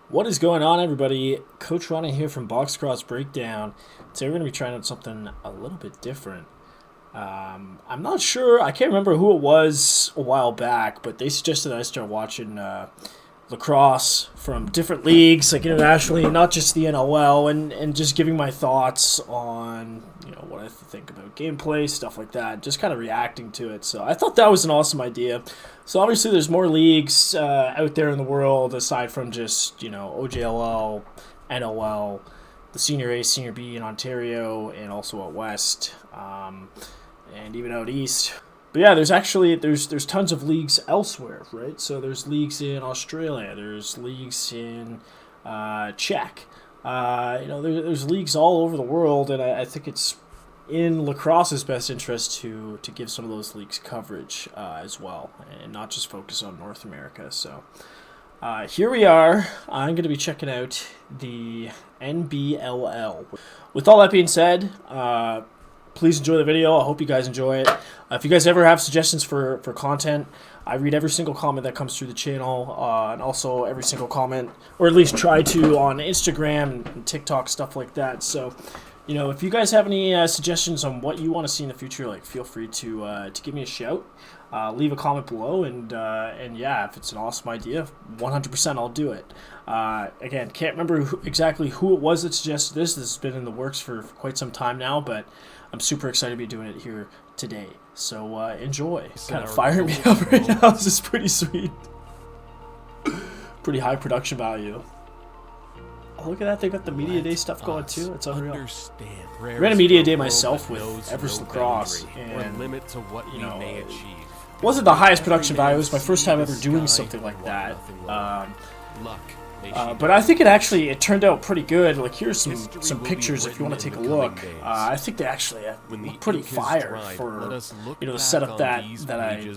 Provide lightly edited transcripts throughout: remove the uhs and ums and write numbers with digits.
What is going on, everybody? Coach Ronnie here from Box Cross Breakdown. Today we're going to be trying out something a little bit different. I'm not sure, I can't remember who it was a while back, but they suggested I start watching lacrosse from different leagues, like internationally, not just the NLL, and just giving my thoughts on, what I think about gameplay, stuff like that, just kind of reacting to it. So I thought that was an awesome idea. So obviously there's more leagues out there in the world aside from just, OJLL, NLL, the Senior A, Senior B in Ontario, and also out west, and even out east. But yeah, there's tons of leagues elsewhere, right? So there's leagues in Australia, there's leagues in Czech, there's leagues all over the world, and I think it's in lacrosse's best interest to give some of those leagues coverage as well, and not just focus on North America. So here we are. I'm going to be checking out the NBLL. With all that being said, please enjoy the video. I hope you guys enjoy it. If you guys ever have suggestions for content, I read every single comment that comes through the channel, and also every single comment, or at least try to, on Instagram and TikTok, stuff like that. So, if you guys have any suggestions on what you want to see in the future, feel free to give me a shout. Leave a comment below, and yeah, if it's an awesome idea, 100% I'll do it. Again, can't remember exactly who it was that suggested this. This has been in the works for quite some time now, but I'm super excited to be doing it here today. So enjoy. Kind of firing me up right now. This is pretty sweet. Pretty high production value. Oh, look at that. They got the Media Day stuff going too. It's unreal. I ran a Media Day myself with Everest Lacrosse, and wasn't the highest production value. It was my first time ever doing something like that. But I think it turned out pretty good. Here's some pictures if you want to take a look. I think they actually look pretty fire for the setup that I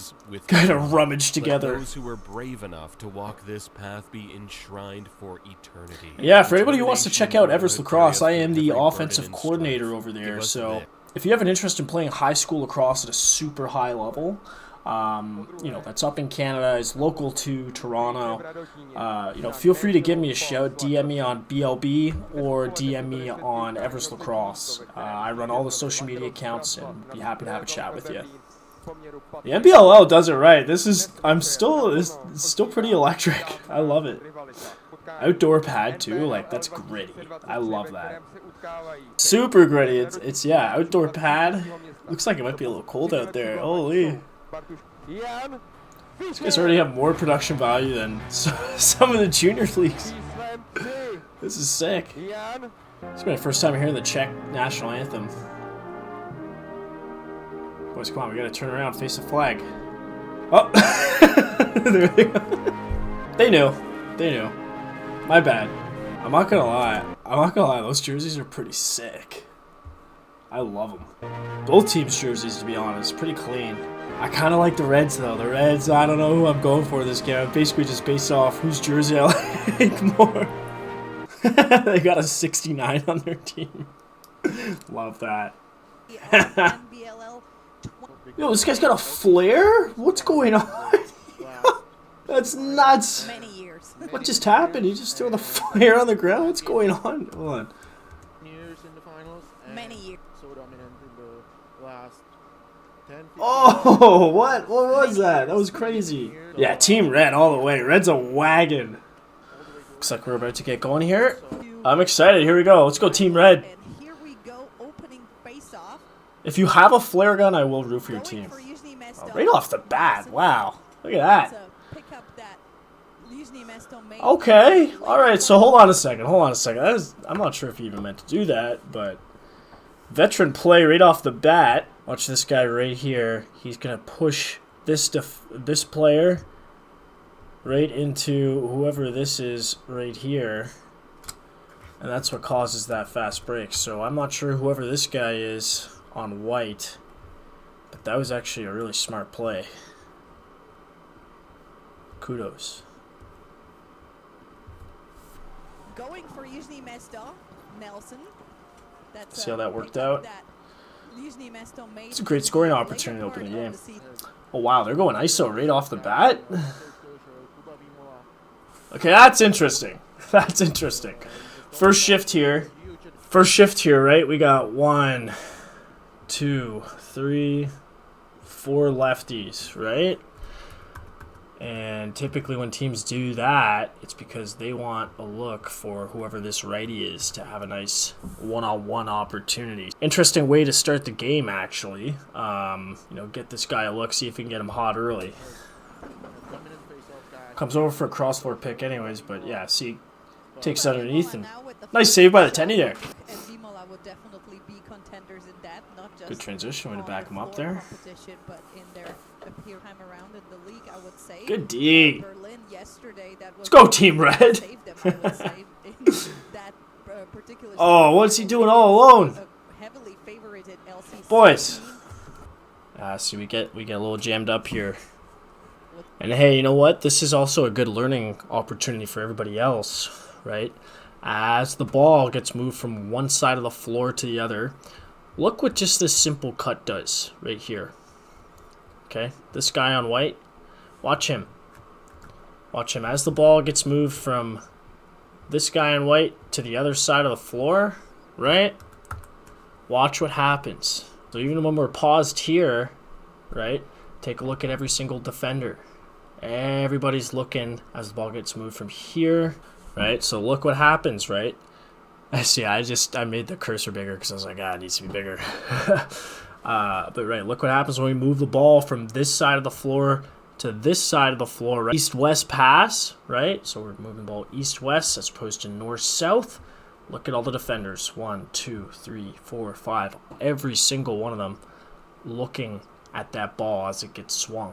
kind of rummaged together. Those who were brave enough to walk this path be enshrined for eternity. Yeah, for anybody who wants to check out Everest Lacrosse, I am the offensive coordinator over there. So if you have an interest in playing high school lacrosse at a super high level, that's up in Canada, is local to Toronto, feel free to give me a shout. DM me on BLB or DM me on Everest Lacrosse. I run all the social media accounts and be happy to have a chat with you. The NBLL does it right. It's still pretty electric. I love it. Outdoor pad too, that's gritty. I love that. Super gritty. It's yeah, outdoor pad. Looks like it might be a little cold out there. Holy. These guys already have more production value than some of the junior leagues. This is sick. It's my first time hearing the Czech national anthem. Boys, come on, we gotta turn around, face the flag. Oh! There they go. They knew. My bad. I'm not gonna lie, those jerseys are pretty sick. I love them. Both teams' jerseys, to be honest, pretty clean. I kind of like the Reds, though. The Reds, I don't know who I'm going for this game. I'm basically just based off whose jersey I like more. They got a 69 on their team. Love that. Yo, this guy's got a flare? What's going on? That's nuts. What just happened? He just threw the flare on the ground? What's going on? Hold on. Oh, what was that? That was crazy. Yeah, Team Red all the way. Red's a wagon. Looks like we're about to get going here. I'm excited. Here we go. Let's go, Team Red. If you have a flare gun, I will root for your team. Oh, right off the bat. Wow. Look at that. Okay. Alright, so hold on a second. I'm not sure if he even meant to do that, but veteran play right off the bat. Watch this guy right here. He's going to push this player right into whoever this is right here. And that's what causes that fast break. So I'm not sure whoever this guy is on white. But that was actually a really smart play. Kudos. Going for Nelson. See how that worked out? It's a great scoring opportunity to open the game. Oh wow, they're going ISO right off the bat? Okay, that's interesting. That's interesting. First shift here. First shift here, right? We got 1, 2, 3, 4 lefties, right? And typically when teams do that, it's because they want a look for whoever this righty is to have a nice one-on-one opportunity. Interesting way to start the game, actually. You know, get this guy a look, see if we can get him hot early. Comes over for a cross-floor pick anyways, but yeah, see, takes it underneath, and nice save by the Tendie there. Good transition, way to back him up there. Good D. Let's go, Team Red. Oh, what's he doing all alone? Boys. See, we get a little jammed up here. And hey, you know what? This is also a good learning opportunity for everybody else, right? As the ball gets moved from one side of the floor to the other, look what just this simple cut does right here. Okay, this guy on white, watch him. Watch him. As the ball gets moved from this guy on white to the other side of the floor, right? Watch what happens. So even when we're paused here, right, take a look at every single defender. Everybody's looking as the ball gets moved from here, right? So look what happens, right? See, I made the cursor bigger because I was like, it needs to be bigger. But right, look what happens when we move the ball from this side of the floor to this side of the floor, right? East-west pass, right? So we're moving the ball east-west as opposed to north-south. Look at all the defenders. 1, 2, 3, 4, 5. Every single one of them looking at that ball as it gets swung.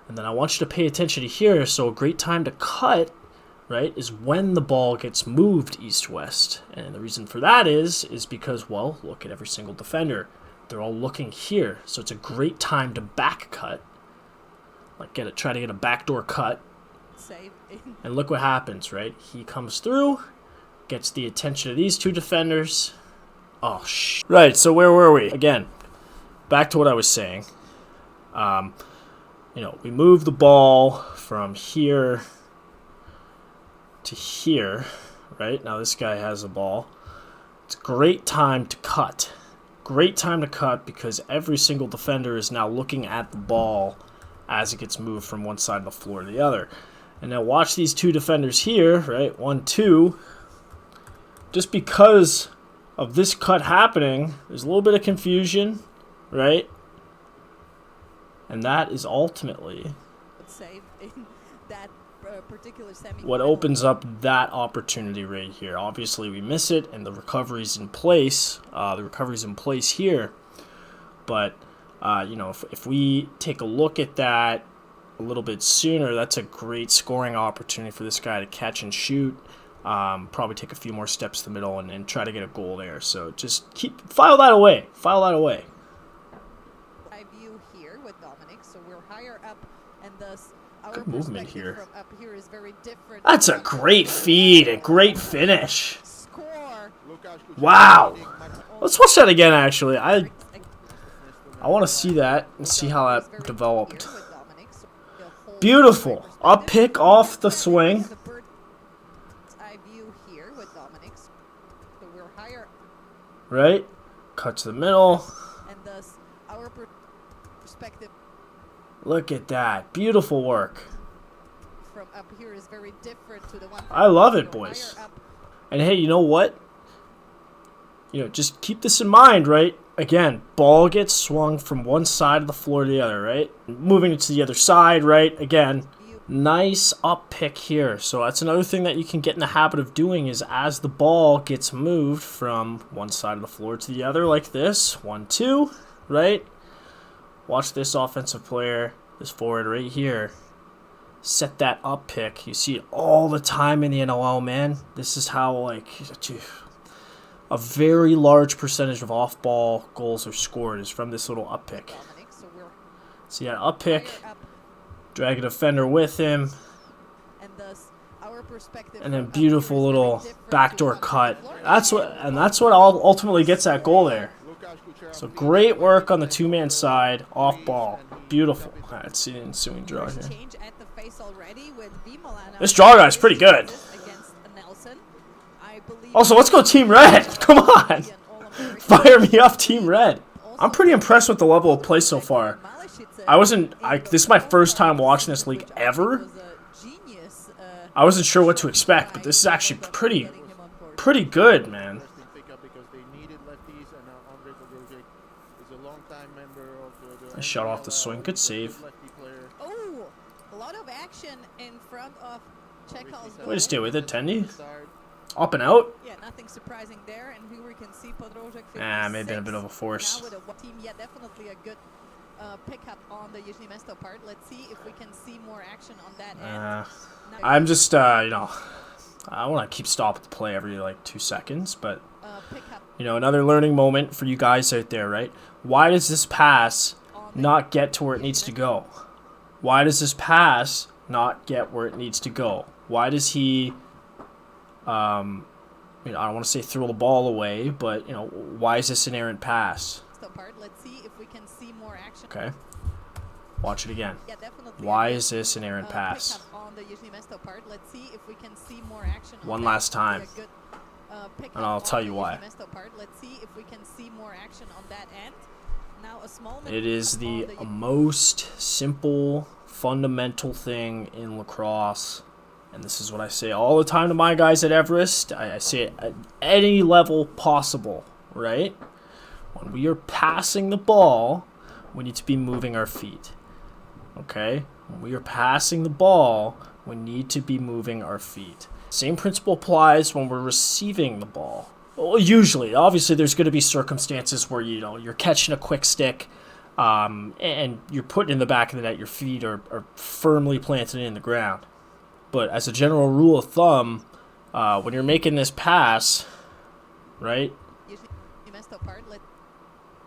And then I want you to pay attention to here. So a great time to cut, right, is when the ball gets moved east-west. And the reason for that is because, well, look at every single defender. They're all looking here. So it's a great time to back cut. Like try to get a backdoor cut. And look what happens, right? He comes through, gets the attention of these two defenders. Oh, right, so where were we? Again, back to what I was saying. You know, we move the ball from here to here, right? Now this guy has the ball. It's a great time to cut. Great time to cut because every single defender is now looking at the ball as it gets moved from one side of the floor to the other. And now watch these two defenders here, right? 1, 2. Just because of this cut happening, there's a little bit of confusion, right? And that is ultimately what opens up that opportunity right here. Obviously, we miss it, and the recovery's in place. The recovery's in place here. But, you know, if we take a look at that a little bit sooner, that's a great scoring opportunity for this guy to catch and shoot. Probably take a few more steps to the middle and try to get a goal there. So just file that away. File that away. Good movement here. That's a great feed, a great finish. Wow. Let's watch that again, actually. I want to see that and see how that developed. Beautiful. Up pick off the swing. Right? Cut to the middle. Look at that. Beautiful work. I love it, boys. And hey, you know what? You know, just keep this in mind, right? Again, ball gets swung from one side of the floor to the other, right? Moving it to the other side, right? Again, nice up pick here. So that's another thing that you can get in the habit of doing is as the ball gets moved from one side of the floor to the other like this. 1, 2, right? Watch this offensive player, this forward right here, set that up pick. You see it all the time in the NLL, man. This is how, like, a very large percentage of off-ball goals are scored is from this little up pick. See that up pick, drag a defender with him, and then beautiful little backdoor cut. That's what ultimately gets that goal there. So great work on the two-man side, off ball. Beautiful. All right, let's see the ensuing draw here. This draw guy's pretty good. Also, let's go Team Red. Come on. Fire me up, Team Red. I'm pretty impressed with the level of play so far. This is my first time watching this league ever. I wasn't sure what to expect, but this is actually pretty good, man. I shot off the swing. Good save. Oh, a lot of action in front of Chekhov's goal. Way to stay with it, Tendie. Up and out. Yeah, nothing surprising there. And here we can see Podrožek. May have been a bit of a force. Now with a team, yeah, definitely a good pickup on the Yuzhny Mesto part. Let's see if we can see more action on that end. I'm just, you know, I want to keep stopping the play every like 2 seconds, but you know, another learning moment for you guys out there, right? Why does this pass not get to where it needs to go? Why does this pass not get where it needs to go? Why does he, you know, I don't want to say throw the ball away, but, you know, why is this an errant pass? Let's see if we can see more action. Okay. Watch it again. Yeah, definitely. Why is this an errant pass? On the Yuzhny Mesto part. Let's see if we can see more action. One last time. And I'll tell you why. Let's see if we can see more action on that end. Now a small it is the most simple, fundamental thing in lacrosse. And this is what I say all the time to my guys at Everest. I say it at any level possible, right? When we are passing the ball, we need to be moving our feet. Okay? When we are passing the ball, we need to be moving our feet. Same principle applies when we're receiving the ball. Well, usually, obviously, there's going to be circumstances where, you know, you're catching a quick stick and you're putting in the back of the net, your feet are firmly planted in the ground. But as a general rule of thumb, when you're making this pass, right,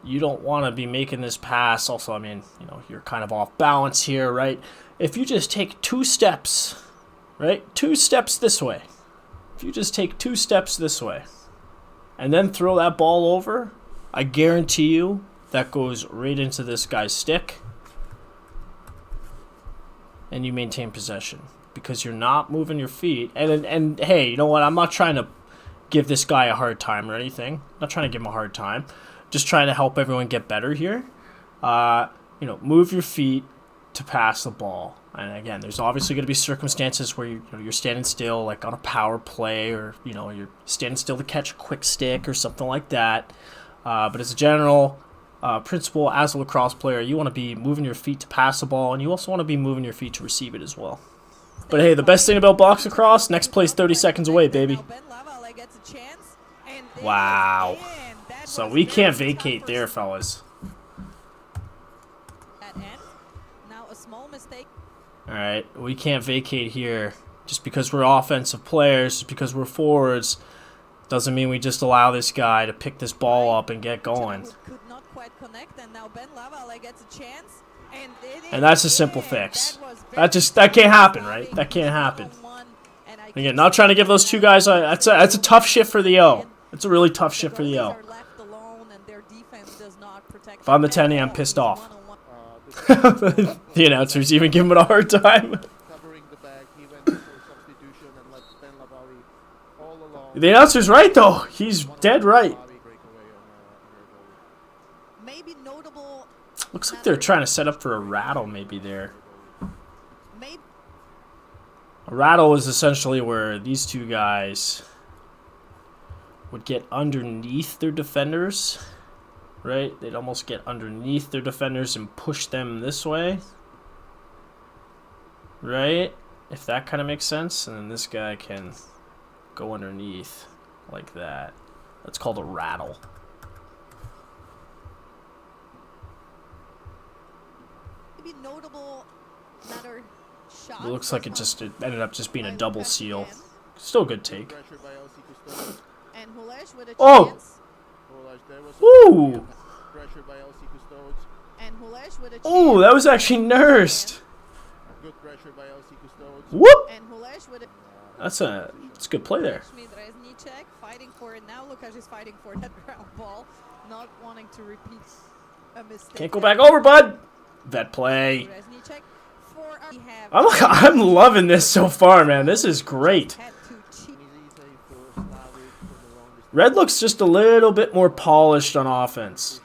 you don't want to be making this pass. Also, I mean, you know, you're kind of off balance here, right? If you just take 2 steps, right, 2 steps this way, if you just take 2 steps this way, and then throw that ball over, I guarantee you that goes right into this guy's stick, and you maintain possession because you're not moving your feet. And hey, you know what? I'm not trying to give this guy a hard time or anything. I'm not trying to give him a hard time. Just trying to help everyone get better here. You know, move your feet to pass the ball. And again, there's obviously going to be circumstances where you're standing still, like on a power play, or you know, you're standing still to catch a quick stick or something like that. But as a general principle, as a lacrosse player, you want to be moving your feet to pass the ball, and you also want to be moving your feet to receive it as well. But hey, the best thing about box lacrosse, next play's 30 seconds away, baby. Wow. So we can't vacate there, fellas. Alright, we can't vacate here. Just because we're offensive players, just because we're forwards, doesn't mean we just allow this guy to pick this ball up and get going. And that's a simple fix. That can't happen, right? That can't happen. Again, not trying to give those two guys that's a tough shift for the O. It's a really tough shift for the O. If I'm the Tendie, I'm pissed off. The announcers even give him a hard time. The announcer's right, though. He's dead right. Looks like they're trying to set up for a rattle maybe there. A rattle is essentially where these two guys would get underneath their defenders. Right? They'd almost get underneath their defenders and push them this way. Right? If that kind of makes sense. And then this guy can go underneath like that. That's called a rattle. Maybe notable another shot. It looks like it ended up just being a double seal. Still a good take. Oh! Ooh! Oh, that was actually nursed. Whoop! That's a good play there. Fighting for it now. Lukáš is fighting for that ground ball, not wanting to repeat a mistake. Can't go back over, bud. Vet play. I'm loving this so far, man. This is great. Red looks just a little bit more polished on offense.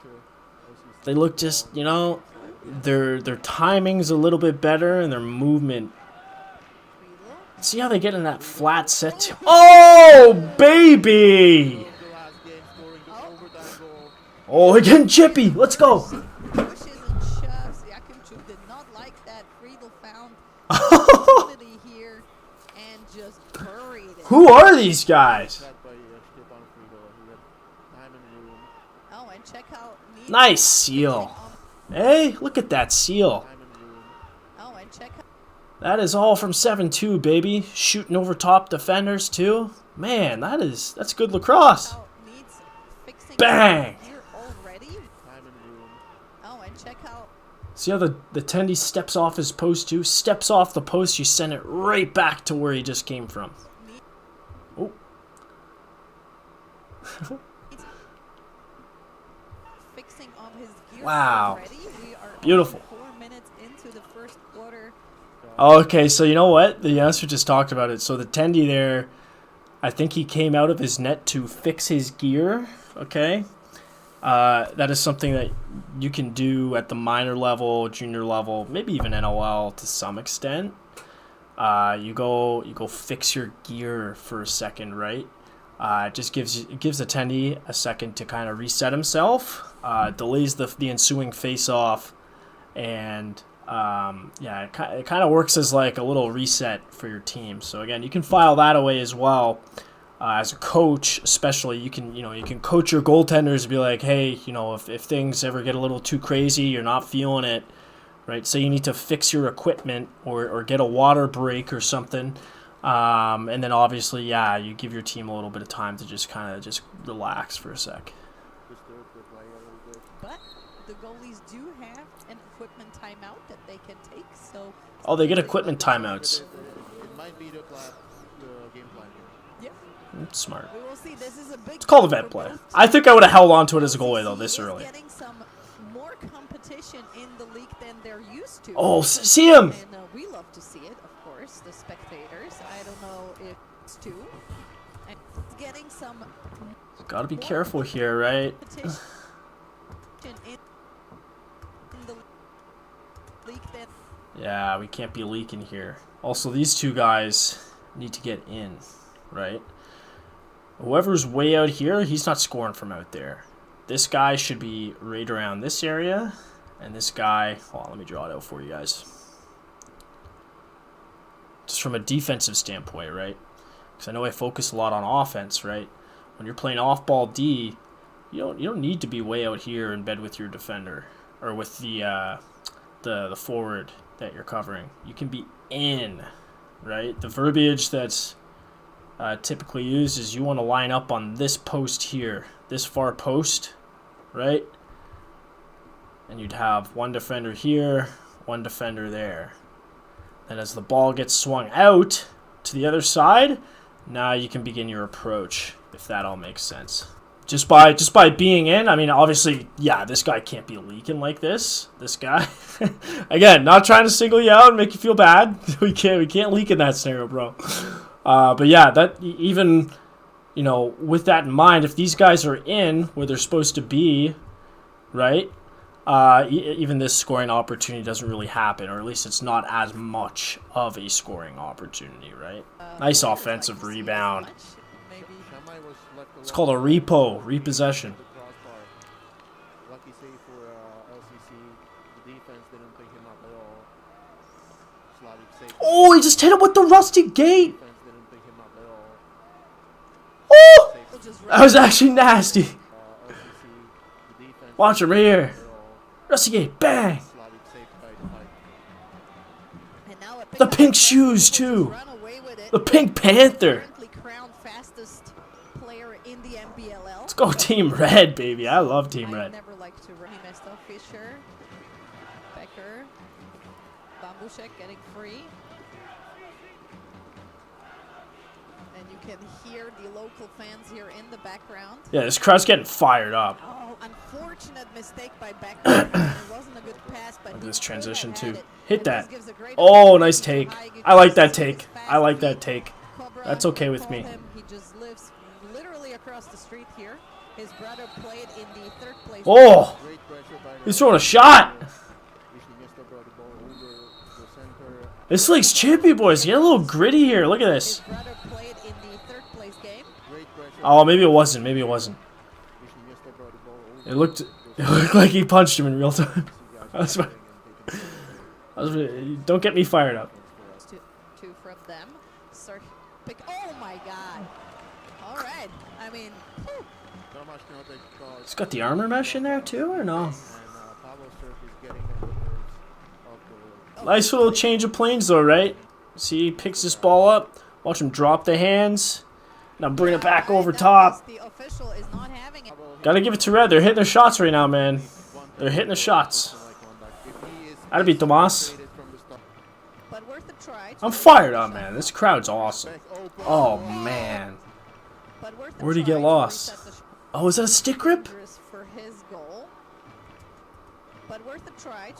They look just, you know, their timing's a little bit better and their movement. See how they get in that flat set? Oh, baby! Oh, again, Chippy. Let's go. Pushes and shoves. Yakimchuk did not like that. Friedel found opportunity here and just buried it. Who are these guys? Oh, and check out. Nice seal. Hey, look at that seal. Oh, and check out. That is all from 7-2, baby. Shooting over top defenders, too. Man, that's good lacrosse. Needs fixing Bang! here already. Oh, and check out. See how the Tendie steps off his post, too? Steps off the post, you send it right back to where he just came from. Oh. Fixing on his gear Wow. already. We are Beautiful. 4 minutes into the first quarter. Okay, so you know what? The announcer just talked about it. So the Tendie there, I think he came out of his net to fix his gear, okay? That is something that you can do at the minor level, junior level, maybe even NOL to some extent. You go fix your gear for a second, right? It just gives the Tendie a second to kind of reset himself, delays the ensuing face-off, and yeah, it kind of works as like a little reset for your team. So again, you can file that away as well. As a coach, especially, you can coach your goaltenders and be like, hey, if things ever get a little too crazy, you're not feeling it, right? Say you need to fix your equipment or get a water break or something, and then obviously, yeah, you give your team a little bit of time to just kind of relax for a sec. But the goalies do have an equipment timeout that they can take. So. Oh, they get equipment timeouts. It might be the game plan here. Yeah. Smart. We will see. This is a big. It's called event play. I think I would have held on to it as a goalie though this early. Getting some more competition in the league than they're used to. Oh, see him! And we love to see it, of course, the spectators. I don't know if it's too. And it's getting some. Gotta be careful here, right? Competition in the league than. Yeah, we can't be leaking here. Also, these two guys need to get in, right? Whoever's way out here, he's not scoring from out there. This guy should be right around this area. And this guy, hold on, let me draw it out for you guys. Just from a defensive standpoint, right? Because I know I focus a lot on offense, right? When you're playing off-ball D, you don't need to be way out here in bed with your defender or with the forward that you're covering. You can be in, right? The verbiage that's typically used is you want to line up on this post here, this far post, right? And you'd have one defender here, one defender there. And as the ball gets swung out to the other side, now you can begin your approach, if that all makes sense. Just by being in, I mean, obviously, yeah, this guy can't be leaking like this. This guy, again, not trying to single you out and make you feel bad. We can't leak in that scenario, bro. But yeah, that even, with that in mind, if these guys are in where they're supposed to be, right? Even this scoring opportunity doesn't really happen, or at least it's not as much of a scoring opportunity, right? Nice offensive rebound. It's called a repossession. Lucky save for LCC. The defense didn't pick him up at all. Slavic saved. Oh, he just hit him with the rusty gate. Defense didn't pick him up at all. Oh, that was actually nasty. LCC. The defense Watch him right here. at all. Rusty gate, bang. Slavic saved by the fight. And now a The pickup pink by shoes, Friedel, too. run away with it. The Pink Panther. Currently crowned fastest player in the NBLL. Let's go Team Red, baby. I love Team I Red. never like to run. Mesto, Fisher, Becker, Bambushek getting free. And you can hear the local fans here in the background. Yeah, this crowd's getting fired up. Oh, unfortunate mistake by Becker. It wasn't a good pass, but Look at he this could transition, have too. had it. Hit And that. this gives a great Oh, nice opportunity take. to Haig. I like that Just take. fast I like that feet. take. Cobra That's okay with called me. him. He just lifts literally across the street here. His brother played in the 3rd place. Oh! Great pressure by the He's throwing a shot! Chippy-ness brought the ball over the center. This league's chippy, boys. Get a little gritty here. Look at His this. brother played in the 3rd place game. Great pressure. Oh, maybe it wasn't. Maybe it wasn't. Chippy-ness brought the ball over It looked like he punched him in real time. CZECH Don't get me fired up. Two from them. Start pick. Oh my God! All right. I mean, whew. Not much now they call. It's got the armor mesh in there too, or no? And Pablo Surf is getting on the nerves of the Nice little change of planes though, right? See, he picks this ball up. Watch him drop the hands. Now bring it back over top. The official is not having it. Gotta give it to Red. They're hitting their shots right now, man. They're hitting the shots. That'd be Tomas. But worth a try. I'm fired up, man. This crowd's awesome. Oh, man. But worth a Where'd he try get to lost? reset the Oh, is that a stick grip? dangerous for his goal. But worth a try.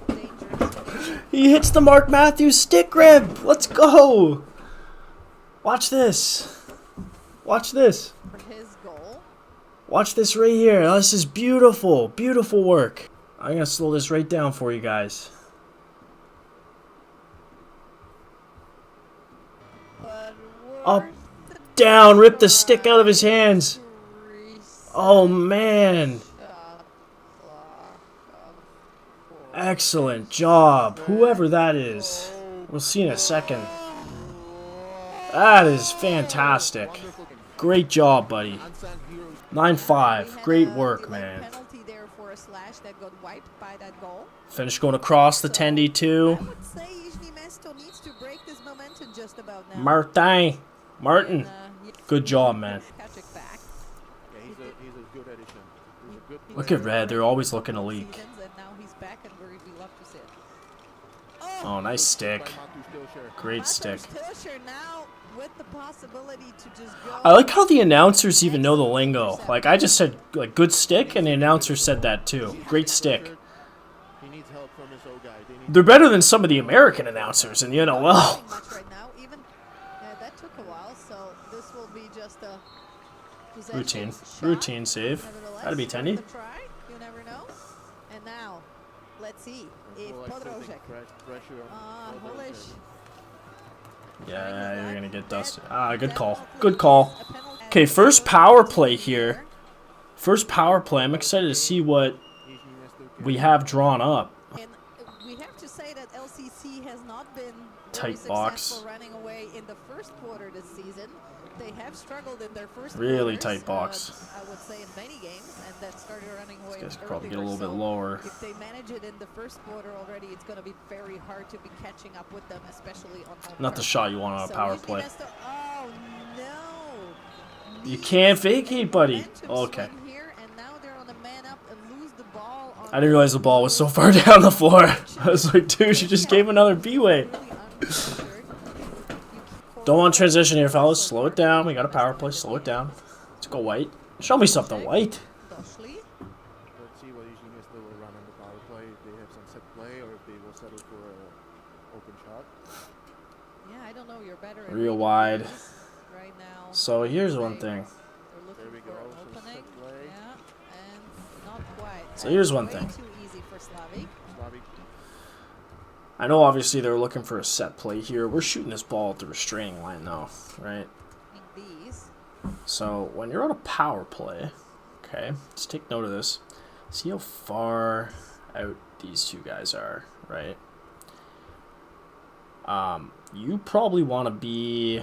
Dangerous. He hits the Mark Matthews stick grip. Let's go. Watch this. Watch this. For his goal. Watch this right here. Oh, this is beautiful. Beautiful work. I'm going to slow this right down for you guys. But Up, worth the down, rip the stick out of his hands. reset Oh, man. shot clock of Excellent job. Whoever that is. We'll see in a second. That is fantastic. Great job, buddy. 9-5. Great work, man. Penalty there for a slash that got wiped by that goal. Finish going across the Tendie I too. would say Chippy-ness needs to break this momentum just about now. Martin. Martin. Yeah, Good job, man. catch it back. Yeah, he's a good addition. He's a good Look player. at Red. They're always looking to leak. Seasons, and now he's back, and we love to see it. Oh, nice stick. By Matu Stilcher. Great stick. Stilcher now with the possibility to just go. I like how the announcers even know the lingo. Like, I just said, like, good stick, and the announcer said that too. Great stick. He needs help from his old guy. They need They're better than some of the American announcers in the NLL. Not much right now. Even that took a while, so this will be just a possession Routine. shot. Routine save. Nevertheless, That'd be worth Tendie. a try. You never know. And now, let's see if more like putting Podrožek. pressure on Podrožek. Holish. Yeah, you're gonna get dusted. Ah, good call. Good call. Okay, first power play here. First power play. I'm excited to see what Chippy-ness we have drawn up. And we have to say that LCC has not been Tight very box. successful running away in the first quarter this season. They have struggled in their first Really quarters, tight box. I would say in many games, and then started running away. These guys could probably earlier. get a little bit So lower. If they manage it in the first quarter already, it's going to be very hard to be catching up with them, especially on home Not the turf. shot you want on a So power usually play. that's the- oh no! You can't vacate, buddy. Momentum Okay. swing here, and now they're on a man up and lose the ball on I didn't realize the ball was so far down the floor. I was like, dude, you just gave another B-way. really unpressured. Don't want transition here, fellas. Slow it down. We got a power play. Slow it down. Let's go white. Show me something white. Doshli. Let's see what Chippy-ness will run on the power play. If they have some set play or if they will settle for an open shot. Yeah, I don't know. You're better at Real reading wide. plays right now. So here's one thing. They're There looking we for go. an Some opening. set play. Yeah, and not quite. So here's one Way thing. Too easy for Slavic. Slavic. I know obviously they were looking for a set play here. We're shooting this ball at the restraining line though, right? In these. So when you're on a power play, okay, let's take note of this. See how far out these two guys are, right? You probably want to be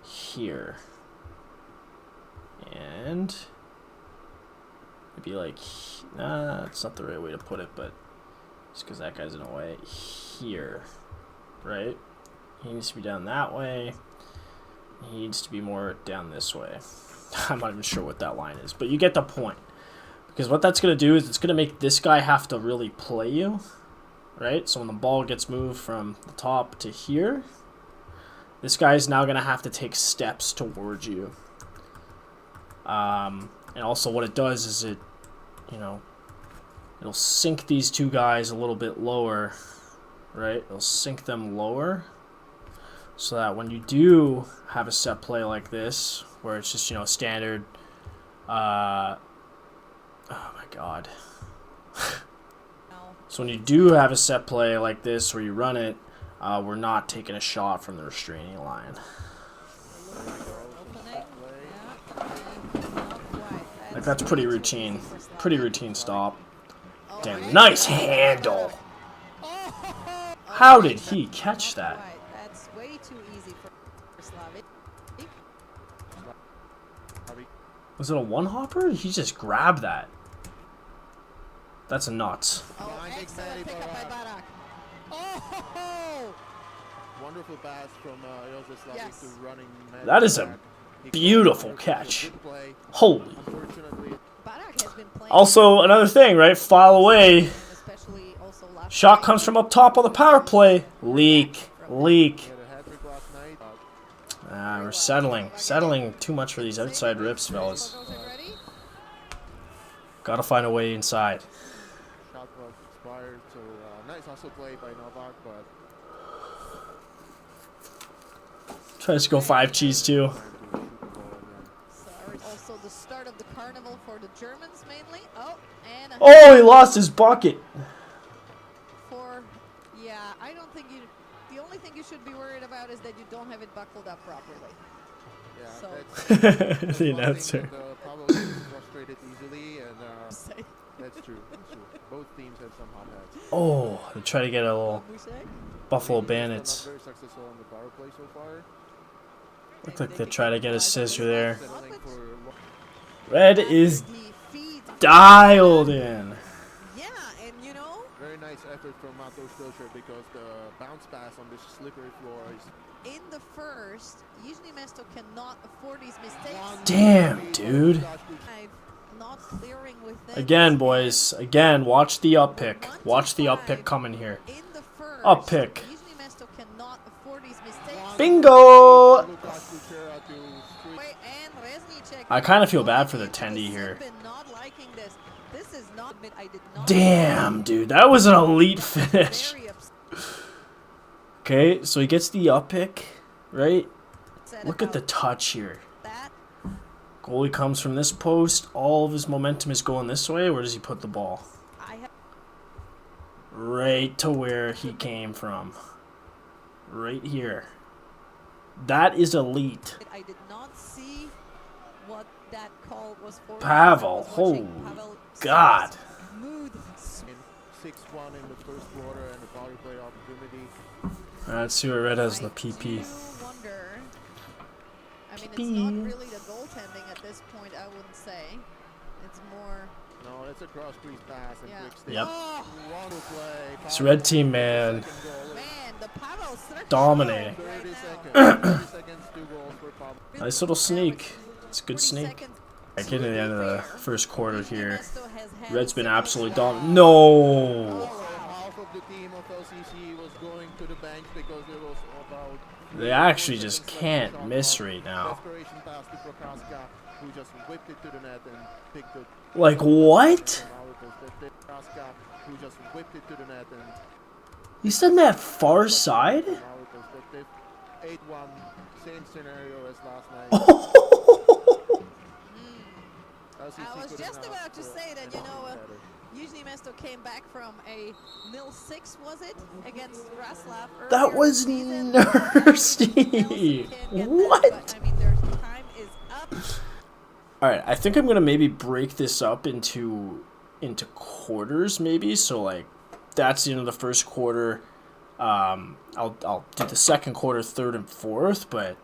here. And maybe like, nah, that's not the right way to put it, but just because that guy's in the way, here, right? He needs to be down that way. He needs to be more down this way. I'm not even sure what that line is, but you get the point. Because what that's going to do is it's going to make this guy have to really play you, right? So when the ball gets moved from the top to here, this guy is now going to have to take steps towards you. And also what it does is it, you know, it'll sink these two guys a little bit lower, right? It'll sink them lower, so that when you do have a set play like this, where it's just, you know, standard, oh my god. So when you do have a set play like this where you run it, we're not taking a shot from the restraining line. Like, that's pretty routine. Pretty routine stop. Damn, nice handle! How did he catch that? That's way too easy for Slavic. Was it a one-hopper? He just grabbed that. That's nuts. Oh, excellent pickup by Barak. Oh! Wonderful pass from Josef Slavic Yes. to running. That is a beautiful catch. Holy. Barak has been playing Also, another thing, right? File away. especially also last Shot night. comes from up top on the power play. Leak. Leak. He had a hat-trick last night. We're settling. Settling too much for these outside rips, fellas. Bulldozer ready? Gotta find a way inside. Shot clock expired, so nice hustle play by Novak, but Tries to go 5 cheese too. trying to shoot the ball again. Sorry. Also the start of the carnival for the Germans mainly. Oh, and a Oh, he lost his bucket. for I don't think you. The only thing you should be worried about is that you don't have it buckled up properly. Yeah, So- that's The one thing announcer. that, Pavel is frustrated easily, and Say, that's true. That's true. Both teams have some hot hats. Oh, they try to get a little we say? Buffalo He's Bandits. still not very successful on the power play so far. Looked like they try to get a scissor there. Settling for Red is The feed. dialed in. Yeah, and you know, very nice effort from Matos Filcher because the bounce pass on this slippery floor is in the first, usually Mesto cannot afford these mistakes. Damn, dude. Not clearing with them. Again, boys. Again, watch the up pick. Watch the up pick coming here. In the first, Up pick. Usually Mesto cannot afford these mistakes. Bingo! Lucas Lucera to switch. Wait, and Reznicek- I kind of feel bad for the Tendie here. Been not liking this. This is not. I did not. Damn, dude. That was an elite finish. Very upset Okay, so he gets the up pick, right? Look at the about touch here. that. Goalie comes from this post. All of his momentum is going this way. Where does he put the ball? I have. Right to where he came from. Right here. That is elite. I did not see what that call was for. Pavel, I was watching holy Pavel God. smooth In 6-1 in the first quarter and a power play opportunity. Let's see what Red has in the I PP. do wonder. I mean, it's PP. not really the goaltending at this point, I wouldn't say. It's more. No, it's a cross crease pass and Yeah. quick stick. Yep. Oh, Wonderful play. This red team, man. Second goal. man, the Pavel stretch Dominating. right 30 now. seconds. 30 seconds, 2 goals for Pavel. Nice little sneak. It's a good 40 sneak. seconds. Right, getting to the end of the first quarter here. Ernesto has had Red's been several absolutely shots. dominant. No! So half of the team of LCC was going to the bench because there was about They actually just 4 seconds left can't on shot miss clock. right now. Desperation pass to Prokaska, who just whipped it to the net and picked it. Like, what? Prokaska, who just whipped it to the net and He's on that far side? 8-1, same scenario as last night. LCC I was couldn't just ask about to for say that, anything better. Usually Mesto came back from a 0-6, was it? Against Raslav earlier That in was the season. Nursty! Nelson can't get that, What? but, I mean, their time is up. Alright, I think I'm gonna maybe break this up into quarters, maybe. So like, that's the end of the first quarter. I'll do the second quarter, third and fourth. But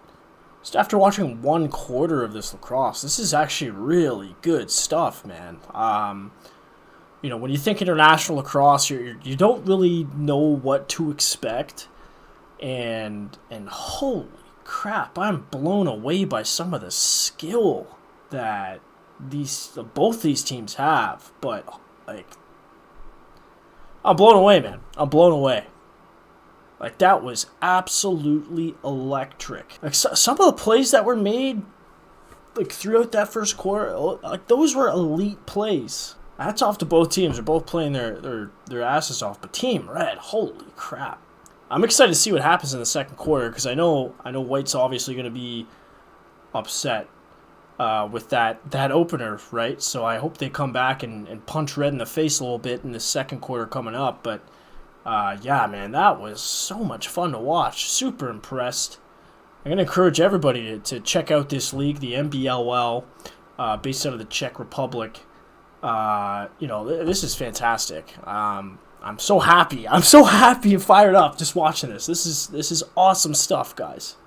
just after watching one quarter of this lacrosse, this is actually really good stuff, man. You know, when you think international lacrosse, you don't really know what to expect, and holy crap, I'm blown away by some of the skill that both these teams have. But like, I'm blown away, man. I'm blown away. Like, that was absolutely electric. Like, some of the plays that were made, like, throughout that first quarter, like, those were elite plays. Hats off to both teams. They're both playing their asses off. But Team Red, holy crap. I'm excited to see what happens in the second quarter because I know White's obviously going to be upset with that opener, right? So I hope they come back and punch Red in the face a little bit in the second quarter coming up. But yeah, man, that was so much fun to watch. Super impressed. I'm going to encourage everybody to check out this league, the NBLL, based out of the Czech Republic. This is fantastic. I'm so happy. I'm so happy and fired up just watching this. This is awesome stuff, guys.